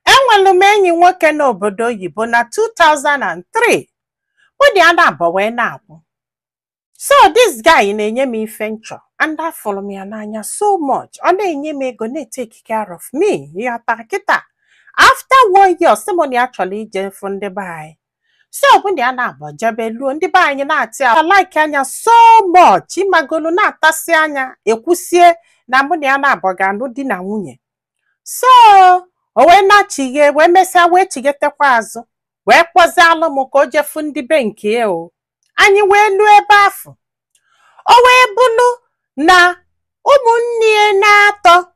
Enwelu m enyi nwoke n'obodo oyibo na 2003. Ụdị a na-abọ wee na-akwụ. So this guy na-enye m ife nchọ and afụrụ m ya n'anya so much. Ọ na-enye m ego na-take care of me. Ịghọtara kịta. After 1 year, sị m na ya chọrọ ije fụ ndị be anyị. So ụdị a na-abọ jebe luo ndị be anyị na-atị like anya so much. Ịmagolu na-atasị anya ekwusie na mụ na ya na-abọ ga-anụ di na nwunye. So o wee na-achighe wee mesịa wee chigetekwa azụ wee kpọzialụ m ka o jefu ndị be nke ya o. Anyị wee luo ebe afọ. O wee bụlụ na ụmụnne na-atọ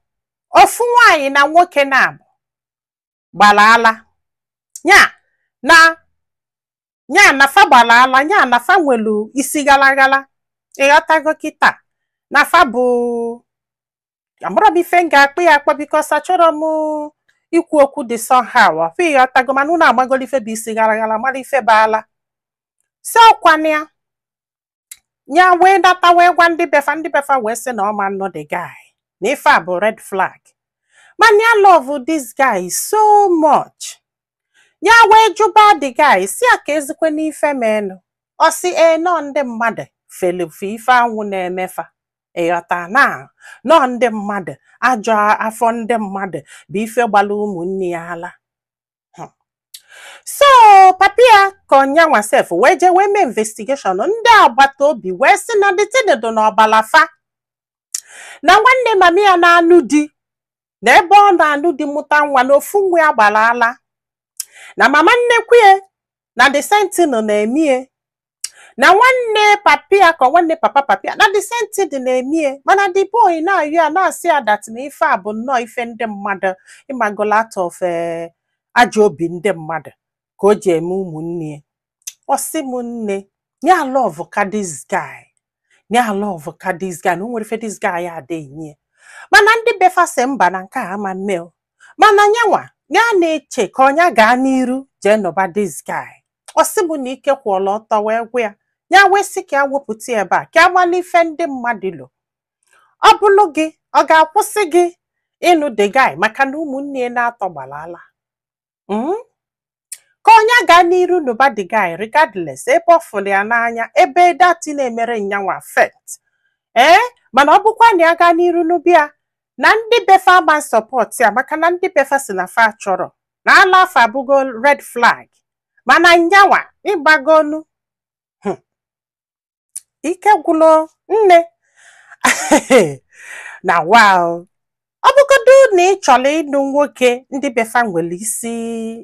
ofu nwaanyị na nwoke na-abụ gbara ala. Nya na fa gbara ala, nya na fa nwelu isi gara gara. Ịghọtago kịta na fa bụ amụrụ m ife m ga-akpụ ya akpọ because achọrọ m ikwu okwu dị somehow. Ọfụ ịghọtago mana unu amagolo ife bụ isi gara gara mara ife bụ ala. So ọkwanịa nya wee data wee gwa ndị befa wee sị na ọ ma nọ the guy na ife a bụ red flag. Man ya love this guy so much. Nya wee jụba the guy si a ka ezikwe n'ife menụ. Ọ sị nọ ndị mmadụ felefe ife anwụ na-emefa. Ịghọta na nọ ndị mmadụ ajọ afọ ndị mmadụ bụ ife gbara ụmụnne ya ala. So papia konyanwa sef wee je wee mee investigation ndị agbata obi wee sị na dịtịdịdụ na ọbalafa na nwanne mami ya na-anụ di na ebe ọ na-anụ di mụta nwa na ofu nwa ya gbara ala na mama nnekwu na the sentinel na-emie na nwanne papia ka nwanne papia na the sentinel na-emie mana the boy na-ayụ ya na-asị ya dat na ife a bụ nnọọ ife ndị mmadụ ịmagola out of ajọ obi ndị mmadụ ka o ji eme ụmụnne. Ọ sị m nne nya love ka this guy na o nwere ife this guy ya adịghị mana ndị befa sị mba na nke a ama mme mana nyanwa ya na-eche ka ọnya gaa n'iru jee nọba this guy. Ọ sị m na ike kwụọla ọtọ wee gwa ya wee sị ka ya wepụta ebe a ka amala ife ndị mmadụ lo. Ọ bụlụ gị ọ ga-akwụsị gị ịnụ the guy maka na ụmụnne na-atọ gbara ala. Ka onye gaa n'iru n'ụba the guy regardless ebe ọ fụrụ ya n'anya ebe dati na-emere nyanwa affect. Mana ọ bụkwa na ya gaa n'iru n'ụbịa na ndị befa ama support ya maka na ndị befa si na fa chọrọ na ala afa abụgo red flag mana nyanwa ịgbagonu ike gwụlo nne na wow. Ọ bụgodu na ị chọrọ ịnụ nwoke ndị befa nwere isi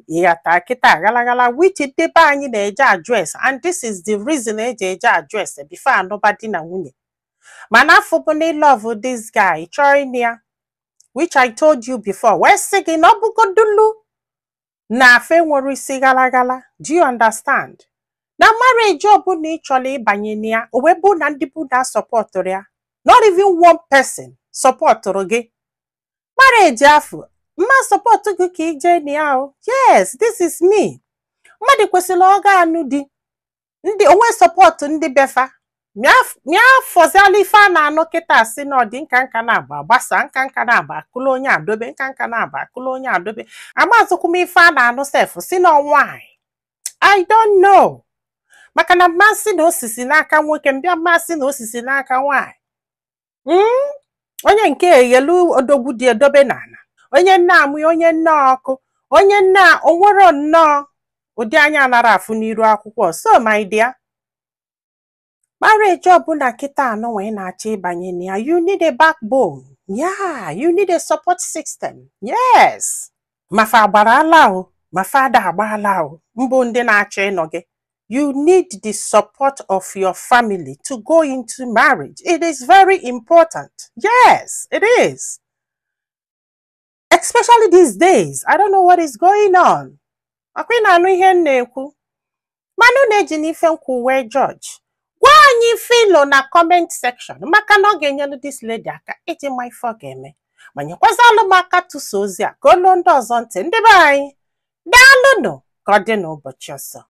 ịghata kịta galagala which ndị be anyị na-eje address and this is the reason eji eje address before anụba di na nwunye. Mana afọ bụ na love this guy chọrọ ịnụ ya which I told you before wee sị gị na ọ bụgodulu na afe nwere isi galagala. Do you understand? Na marriage ọbụla ị chọrọ ịbanye na ya o wee bụ na ndị bụ na sọpọtụrụ ya not even one person sọpọtụrụ gị. Marriage afọ mma sọpọtụ gị ka ije na ya o. Yes, this is me. Mmadụ kwesịrị ọ ga-anụ di ndị onwe sọpọtụ ndị befa mịa fọziala ife a na-anụ kịta si na ọdị nka na-agba gbasa nka na-agba akụlụ onye adobe nka na-agba akụlụ onye adobe amazụkwụ m ife a na-anụ sef si na nwaanyị. I don't know maka na mmasị na osisi n'aka nwoke mbịa mmasị na osisi n'aka nwaanyị. Onye nke eghelu odogwu dị edobe n'ala onye nna amụ onye nna ọkụ onye nna onwero nnọọ ụdị anya anara afụ n'iru akwụkwọ. So my dear, marriage ọbụla kịta anọ wee na-achọ ịbanye na ya you need a backbone. Yeah, you need a support system. Yes, mafa agbara ala o mafa ada agbala o mbụ ndị na-achọ ịnọ gị. You need the support of your family to go into marriage. It is very important. Yes, it is. Especially these days. I don't know what is going on. Akwi na anu ihe na-ekwu. Manu na-eji n'ife nkwu wee judge. Gwa anyị filo na comment section. Maka na ọ ga-enyelu this lady aka iji ma ife ọ ga-eme. Manyekwazalụ m aka tụso ozi a ka olu ndị ọzọ ntị ndị be anyị. Daalụnụ ka ọ dị n'ụbọchị ọzọ.